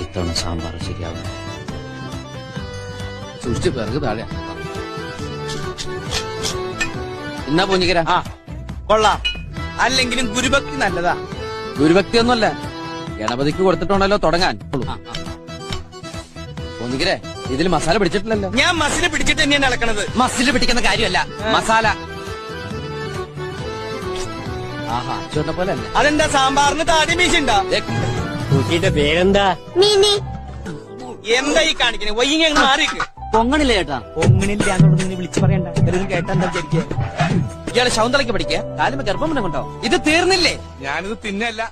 ഇത്തവണ സാമ്പാർ ശരിയാവും. സൂക്ഷിച്ച് പിറകു താഴെ. എന്നാ പൂഞ്ഞിക്കര. കൊള്ളാം. അല്ലെങ്കിലും ഗുരുഭക്തി നല്ലതാ. ഗുരുഭക്തി ഒന്നുമല്ല, ഗണപതിക്ക് കൊടുത്തിട്ടുണ്ടല്ലോ തുടങ്ങാൻ. പൂഞ്ഞിക്കരെ, ഇതിൽ മസാല പിടിച്ചിട്ടില്ലല്ലോ. ഞാൻ മസില് പിടിച്ചിട്ട് തന്നെയാണ് നടക്കണത്. മസില് പിടിക്കുന്ന കാര്യമല്ല, മസാല. ആഹാ, ചുവന്ന പോലെ അല്ലേ? അതെന്താ സാമ്പാറിന് താടി മീശുണ്ടാ? കുട്ടിയുടെ പേരെന്താ? എന്താ ഈ കാണിക്കണേ? വയ്യ മാറിക്ക്. പൊങ്ങണില്ല ചേട്ടാ. പൊങ്ങണില്ല എന്നുള്ളത് നിങ്ങൾ വിളിച്ചു പറയണ്ട. എല്ലാവരും കേട്ടാ എന്താ വിചാരിക്കുക? ഇയാളെ ശൗന്തളയ്ക്ക് പഠിക്കുക, കാലുമ്പോ ഗർഭം കൊണ്ടോ? ഇത് തീർന്നില്ലേ? ഞാനിത് തിന്നല്ല.